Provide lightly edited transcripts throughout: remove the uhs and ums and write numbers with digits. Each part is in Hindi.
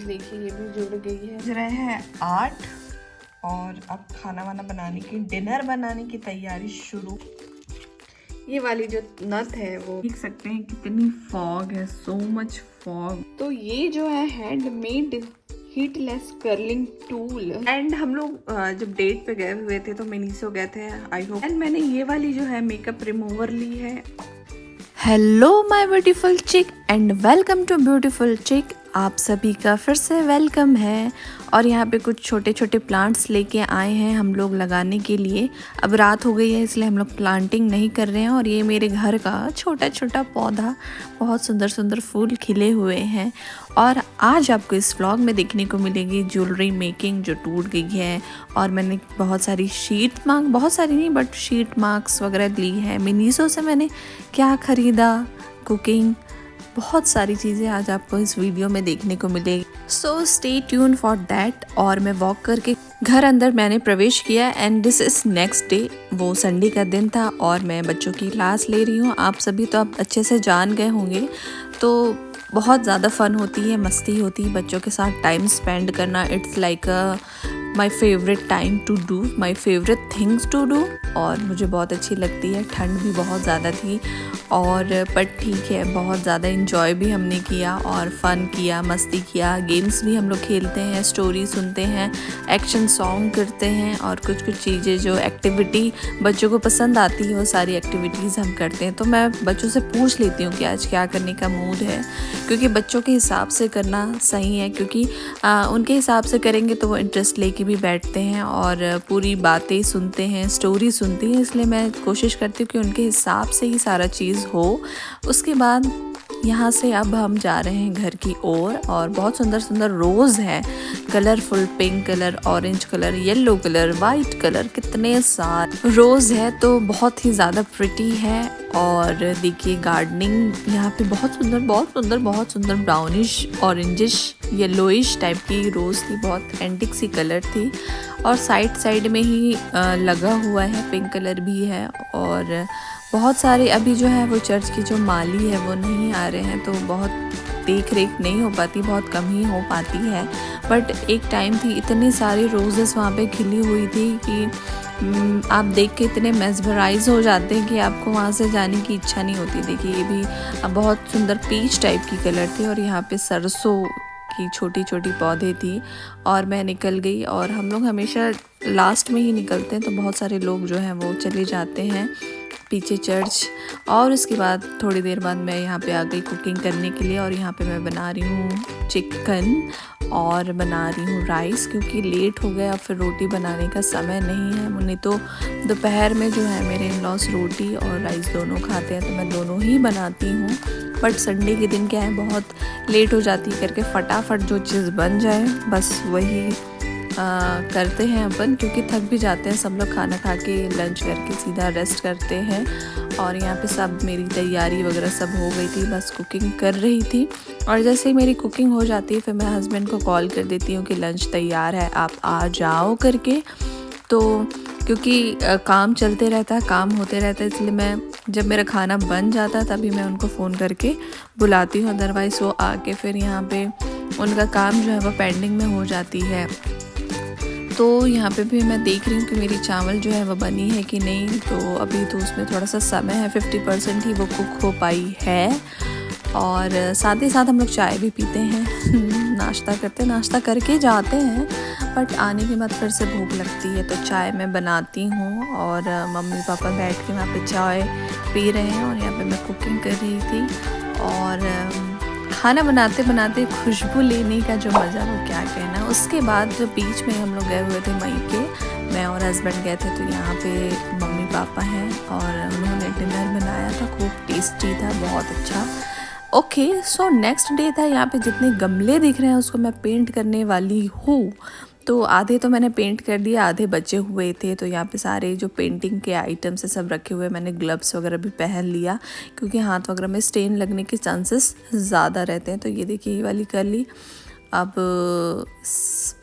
देखिए ये भी जुड़ गई है। बज रहे हैं 8 और अब खाना वाना बनाने की, डिनर बनाने की तैयारी शुरू। ये वाली जो नथ है वो देख सकते हैं कितनी फॉग है, सो मच फॉग। तो ये जो है हैंडमेड हीटलेस कर्लिंग टूल। एंड हम लोग जब डेट पे गए हुए थे तो मिनीसो गए थे आई होप, एंड मैंने ये वाली जो है मेकअप रिमूवर ली है। हेलो माय ब्यूटीफुल चिक एंड वेलकम टू ब्यूटीफुल चिक। आप सभी का फिर से वेलकम है। और यहाँ पे कुछ छोटे छोटे प्लांट्स लेके आए हैं हम लोग लगाने के लिए। अब रात हो गई है इसलिए हम लोग प्लांटिंग नहीं कर रहे हैं। और ये मेरे घर का छोटा छोटा पौधा, बहुत सुंदर सुंदर फूल खिले हुए हैं। और आज आपको इस व्लॉग में देखने को मिलेगी ज्वेलरी मेकिंग जो टूट गई है। और मैंने बहुत सारी शीट मार्क, बहुत सारी नहीं बट शीट मार्क्स वगैरह ली है। मिनीसो से मैंने क्या ख़रीदा, कुकिंग, बहुत सारी चीज़ें आज आपको इस वीडियो में देखने को मिलेगी। So stay tune for that. और मैं वॉक करके घर अंदर मैंने प्रवेश किया and this is next day. वो संडे का दिन था और मैं बच्चों की क्लास ले रही हूँ। आप सभी तो अब अच्छे से जान गए होंगे। तो बहुत ज़्यादा फ़न होती है, मस्ती होती है, बच्चों के साथ टाइम स्पेंड करना। It's like my favourite time to do, my favourite things to do. और मुझे बहुत अच्छी लगती है। ठंड भी बहुत ज़्यादा थी और पर ठीक है, बहुत ज़्यादा इंजॉय भी हमने किया और फ़न किया, मस्ती किया। गेम्स भी हम लोग खेलते हैं, स्टोरी सुनते हैं, एक्शन सॉन्ग करते हैं और कुछ कुछ चीज़ें जो एक्टिविटी बच्चों को पसंद आती है वो सारी एक्टिविटीज़ हम करते हैं। तो मैं बच्चों से पूछ लेती हूँ कि आज क्या करने का मूड है, क्योंकि बच्चों के हिसाब से करना सही है। क्योंकि उनके हिसाब से करेंगे तो वो इंटरेस्ट लेके भी बैठते हैं और पूरी बातें सुनते हैं, स्टोरी सुनती हैं। इसलिए मैं कोशिश करती हूँ कि उनके हिसाब से ही सारा चीज़ हो। उसके बाद यहाँ से अब हम जा रहे हैं घर की ओर। और बहुत सुंदर सुंदर रोज़ हैं, colourful, pink colour, orange colour, yellow colour, white colour, कितने सारे रोज़ है। तो बहुत ही ज़्यादा प्रिटी है। और देखिए गार्डनिंग यहाँ पे बहुत सुंदर, बहुत सुंदर, बहुत सुंदर ब्राउनिश, ऑरेंजिश, येलोइश टाइप की रोज़ थी। बहुत एंटिक सी कलर थी। और साइड साइड में ही लगा हुआ है, पिंक कलर भी है। और बहुत सारे अभी जो है वो चर्च की जो माली है वो नहीं आ रहे हैं, तो बहुत देख रेख नहीं हो पाती, बहुत कम ही हो पाती है। बट एक टाइम थी, इतनी सारी रोजेस वहाँ पे खिली हुई थी कि आप देख के इतने मेस्मराइज हो जाते हैं कि आपको वहाँ से जाने की इच्छा नहीं होती। देखिए ये भी बहुत सुंदर पीच टाइप की कलर थी। और यहाँ पे सरसों की छोटी छोटी पौधे थी। और मैं निकल गई। और हम लोग हमेशा लास्ट में ही निकलते हैं, तो बहुत सारे लोग जो हैं वो चले जाते हैं पीछे चर्च। और उसके बाद थोड़ी देर बाद मैं यहाँ पे आ गई कुकिंग करने के लिए। और यहाँ पे मैं बना रही हूँ चिकन और बना रही हूँ राइस, क्योंकि लेट हो गया, फिर रोटी बनाने का समय नहीं है। नहीं तो दोपहर में जो है मेरे इन-लॉज रोटी और राइस दोनों खाते हैं, तो मैं दोनों ही बनाती हूँ। बट संडे के दिन क्या है, बहुत लेट हो जाती है करके फटाफट जो चीज़ बन जाए बस वही करते हैं अपन, क्योंकि थक भी जाते हैं सब लोग। खाना खा के लंच करके सीधा रेस्ट करते हैं। और यहाँ पे सब मेरी तैयारी वगैरह सब हो गई थी, बस कुकिंग कर रही थी। और जैसे ही मेरी कुकिंग हो जाती है फिर मैं हस्बैंड को कॉल कर देती हूँ कि लंच तैयार है, आप आ जाओ करके। तो क्योंकि काम चलते रहता है, काम होते रहता है, इसलिए मैं जब मेरा खाना बन जाता है तभी मैं उनको फ़ोन करके बुलाती हूँ। अदरवाइज़ वो आके फिर यहाँ पे उनका काम जो है वो पेंडिंग में हो जाती है। तो यहाँ पे भी मैं देख रही हूँ कि मेरी चावल जो है वो बनी है कि नहीं। तो अभी तो उसमें थोड़ा सा समय है, 50% ही वो कुक हो पाई है। और साथ ही साथ हम लोग चाय भी पीते हैं, नाश्ता करते हैं, नाश्ता करके जाते हैं। बट आने के बाद फिर से भूख लगती है, तो चाय मैं बनाती हूँ। और मम्मी पापा बैठ के वहाँ पे चाय पी रहे हैं और यहाँ पे मैं कुकिंग कर रही थी। और खाना बनाते बनाते खुशबू लेने का जो मज़ा वो क्या कहना। उसके बाद जो बीच में हम लोग गए हुए थे मई के, मैं और हस्बैंड गए थे, तो यहाँ पे मम्मी पापा हैं और उन्होंने डिनर बनाया था, खूब टेस्टी था, बहुत अच्छा। ओके, सो नेक्स्ट डे था। यहाँ पे जितने गमले दिख रहे हैं उसको मैं पेंट करने वाली हूँ। तो आधे तो मैंने पेंट कर दिया, आधे बचे हुए थे। तो यहाँ पे सारे जो पेंटिंग के आइटम्स है सब रखे हुए, मैंने ग्लव्स वगैरह भी पहन लिया, क्योंकि हाथ वगैरह में स्टेन लगने के चांसेस ज़्यादा रहते हैं। तो ये देखिए ये वाली कर ली। अब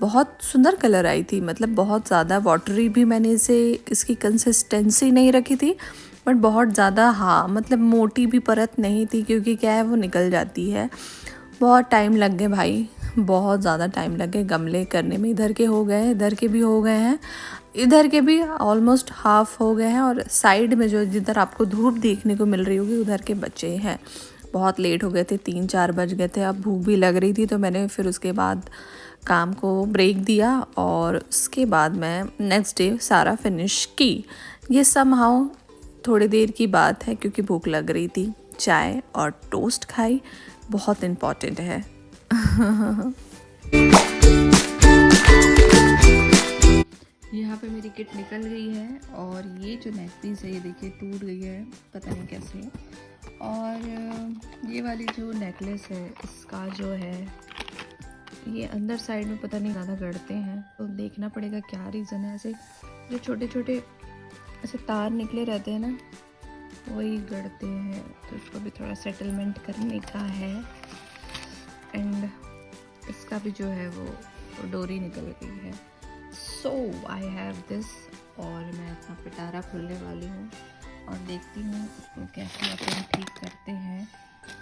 बहुत सुंदर कलर आई थी, मतलब बहुत ज़्यादा वाटरी भी मैंने इसकी कंसिस्टेंसी नहीं रखी थी, बट बहुत ज़्यादा हाँ मतलब मोटी भी परत नहीं थी, क्योंकि क्या है वो निकल जाती है। बहुत टाइम लग गया भाई बहुत ज़्यादा टाइम लगे गमले करने में। इधर के हो गए, इधर के भी हो गए हैं, इधर के भी ऑलमोस्ट हाफ हो गए हैं, और साइड में जो जिधर आपको धूप देखने को मिल रही होगी उधर के बचे हैं। बहुत लेट हो गए थे, 3-4 बज गए थे। अब भूख भी लग रही थी, तो मैंने फिर उसके बाद काम को ब्रेक दिया और उसके बाद मैं नेक्स्ट डे सारा फिनिश की। ये समहाउ थोड़ी देर की बात है क्योंकि भूख लग रही थी। चाय और टोस्ट खाई, बहुत इम्पॉर्टेंट है। यहाँ पे मेरी किट निकल गई है और ये जो नेक पीस है ये देखिए टूट गई है, पता नहीं कैसे। और ये वाली जो नेकलेस है इसका जो है ये अंदर साइड में पता नहीं ज़्यादा गड़ते हैं, तो देखना पड़ेगा क्या रीज़न है। ऐसे जो छोटे छोटे ऐसे तार निकले रहते हैं ना, वही गड़ते हैं, तो इसको भी थोड़ा सेटलमेंट करने का है। एंड इसका भी जो है वो डोरी निकल गई है। सो आई हैव दिस, और मैं अपना पिटारा खोलने वाली हूँ और देखती हूँ उसको कैसे अपन ठीक करते हैं।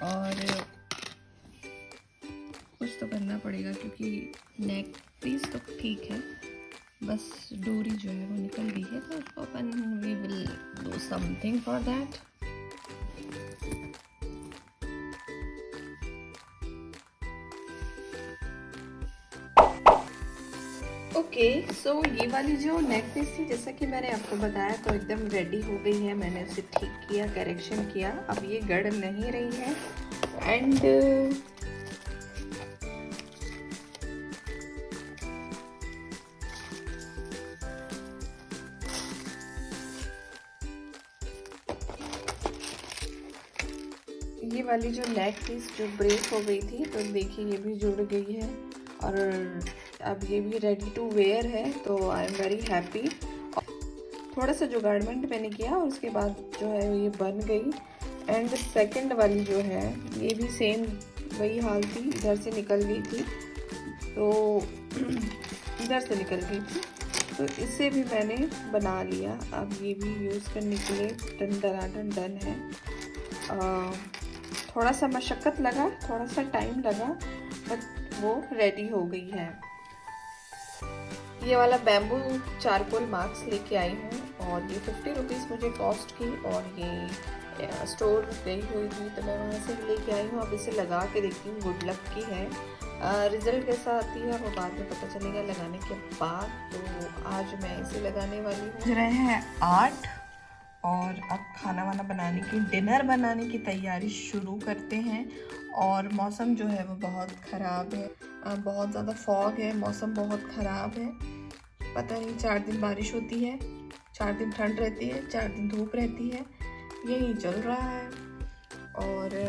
और कुछ तो करना पड़ेगा क्योंकि नेक पीस तो ठीक है, बस डोरी जो है वो निकल गई है, तो उसको अपन we will do something for that. Okay, so ये वाली जो नेक पीस थी जैसा कि मैंने आपको बताया तो एकदम रेडी हो गई है। मैंने उसे ठीक किया, करेक्शन किया, अब ये गड़ नहीं रही है। एंड ये वाली जो नेक पीस जो ब्रेक हो गई थी तो देखिए ये भी जुड़ गई है और अब ये भी रेडी टू वेयर है, तो आई एम वेरी हैप्पी। थोड़ा सा जुगाड़मेंट मैंने किया और उसके बाद जो है ये बन गई। एंड सेकंड वाली जो है ये भी सेम वही हाल थी, इधर से निकल गई थी, तो इधर से निकल गई थी, तो इसे भी मैंने बना लिया। अब ये भी यूज़ करने के लिए डन है। थोड़ा सा मशक्क़त लगा, थोड़ा सा टाइम लगा, बट वो रेडी हो गई है। ये वाला बैम्बू चारकोल मार्क्स लेके आई हूँ और ये 50 रुपीज़ मुझे कॉस्ट की, और ये स्टोर गई हुई थी तो मैं वहाँ से लेके आई हूँ। अब इसे लगा के देखती हूँ, गुड लक की है। रिज़ल्ट कैसा आती है वो बाद में पता चलेगा लगाने के बाद। तो आज मैं इसे लगाने वाली हूँ। बज रहे हैं 8 और अब खाना वाना बनाने की, डिनर बनाने की तैयारी शुरू करते हैं। और मौसम जो है वो बहुत ख़राब है, बहुत ज़्यादा फॉग है, मौसम बहुत ख़राब है। पता नहीं 4 दिन बारिश होती है, 4 दिन ठंड रहती है, 4 दिन धूप रहती है, यही चल रहा है। और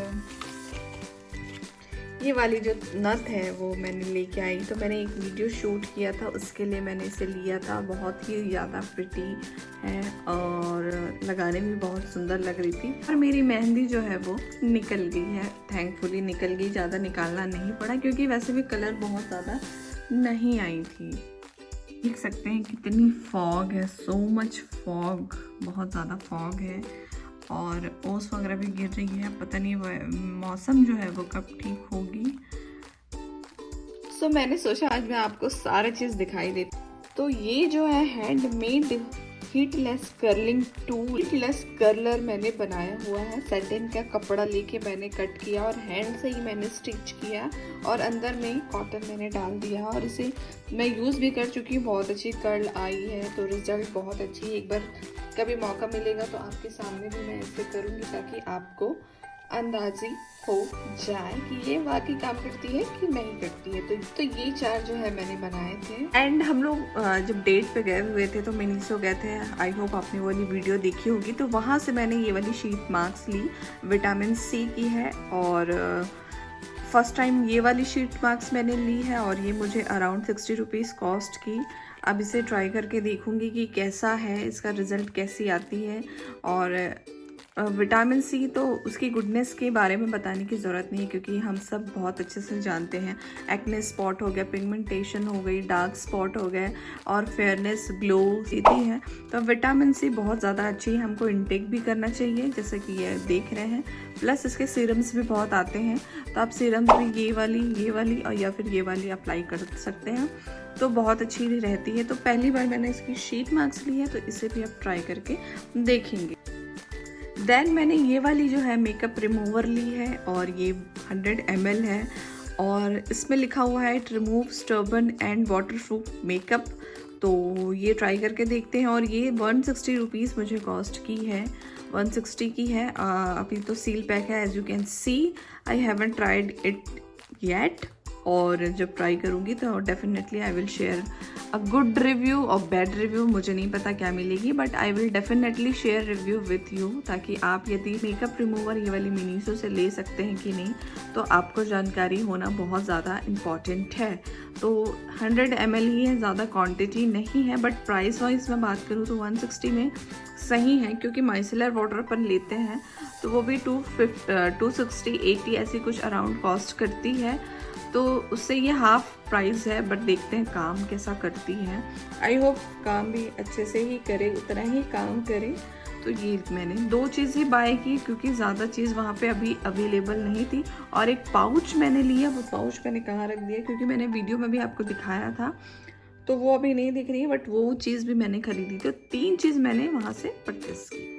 ये वाली जो नथ है वो मैंने लेके आई, तो मैंने एक वीडियो शूट किया था, उसके लिए मैंने इसे लिया था। बहुत ही ज़्यादा प्रिटी है और लगाने में बहुत सुंदर लग रही थी। और मेरी मेहंदी जो है वो निकल गई है, थैंकफुली निकल गई, ज़्यादा निकालना नहीं पड़ा क्योंकि वैसे भी कलर बहुत ज़्यादा नहीं आई थी। देख सकते हैं कितनी फॉग है, सो मच फॉग, बहुत ज़्यादा फॉग है और ओस वगैरह भी गिर रही है। पता नहीं मौसम जो है वो कब ठीक होगी। सो मैंने सोचा आज मैं आपको सारी चीज़ दिखाई देती। तो ये जो है हैंडमेड हीटलेस कर्लिंग टूल, हीटलेस कर्लर मैंने बनाया हुआ है। सैटिन का कपड़ा लेके मैंने कट किया और हैंड से ही मैंने स्टिच किया और अंदर में कॉटन मैंने डाल दिया और इसे मैं यूज़ भी कर चुकी हूँ। बहुत अच्छी कर्ल आई है, तो रिजल्ट बहुत अच्छी है। एक बार कभी मौका मिलेगा तो आपके सामने भी मैं ऐसे करूँगी ताकि आपको अंदाजी हो जाए कि ये वाकई काम करती है कि नहीं करती है। तो ये 4 जो है मैंने बनाए थे। एंड हम लोग जब डेट पे गए हुए थे तो मिनीसो गए थे, आई होप आपने वाली वीडियो देखी होगी। तो वहाँ से मैंने ये वाली शीट मास्क ली, विटामिन सी की है और फर्स्ट टाइम ये वाली शीट मास्क मैंने ली है और ये मुझे अराउंड 60 रुपीज़ कॉस्ट की। अब इसे ट्राई करके देखूँगी कि कैसा है, इसका रिज़ल्ट कैसी आती है। और विटामिन सी तो उसकी गुडनेस के बारे में बताने की ज़रूरत नहीं है, क्योंकि हम सब बहुत अच्छे से जानते हैं। एक्ने स्पॉट हो गया, पिगमेंटेशन हो गई, डार्क स्पॉट हो गए और फेयरनेस ग्लो देती है। तो विटामिन सी बहुत ज़्यादा अच्छी है, हमको इनटेक भी करना चाहिए, जैसे कि ये देख रहे हैं। प्लस इसके सीरम्स भी बहुत आते हैं, तो आप सीरम्स भी ये वाली और या फिर ये वाली अप्लाई कर सकते हैं, तो बहुत अच्छी रहती है। तो पहली बार मैंने इसकी शीट मार्क्स ली है, तो इसे भी आप ट्राई करके देखेंगे। देन मैंने ये वाली जो है मेकअप रिमूवर ली है, और ये 100 ml है, और इसमें लिखा हुआ है it remove stubborn and waterproof makeup. तो ये ट्राई करके देखते हैं। और ये 160 रुपीज़ मुझे कॉस्ट की है, 160 की है। अभी तो सील पैक है, as you can see. I haven't tried it yet, और जब ट्राई करूँगी तो definitely I will share a good review और बैड रिव्यू। मुझे नहीं पता क्या मिलेगी, but I will definitely share review with you, ताकि आप यदि मेकअप रिमूवर ये वाली मिनीसो से ले सकते हैं कि नहीं, तो आपको जानकारी होना बहुत ज़्यादा इम्पॉर्टेंट है। तो 100 ml ही है, ज़्यादा क्वांटिटी नहीं है, बट प्राइस वाइज मैं बात करूँ तो 160 में सही है, क्योंकि माइसेलर वाटर अपन लेते हैं तो वो भी 260 80 ऐसी कुछ अराउंड कॉस्ट करती है, तो उससे ये हाफ प्राइस है। बट देखते हैं काम कैसा करती है। आई होप काम भी अच्छे से ही करे, उतना ही काम करे। तो ये मैंने 2 चीज़ ही बाय की, क्योंकि ज़्यादा चीज़ वहाँ पे अभी अवेलेबल नहीं थी। और एक पाउच मैंने लिया, वो पाउच मैंने कहाँ रख दिया, क्योंकि मैंने वीडियो में भी आपको दिखाया था, तो वो अभी नहीं दिख रही है, बट वो चीज़ भी मैंने खरीदी। तो 3 चीज़ मैंने वहाँ से परचेस की।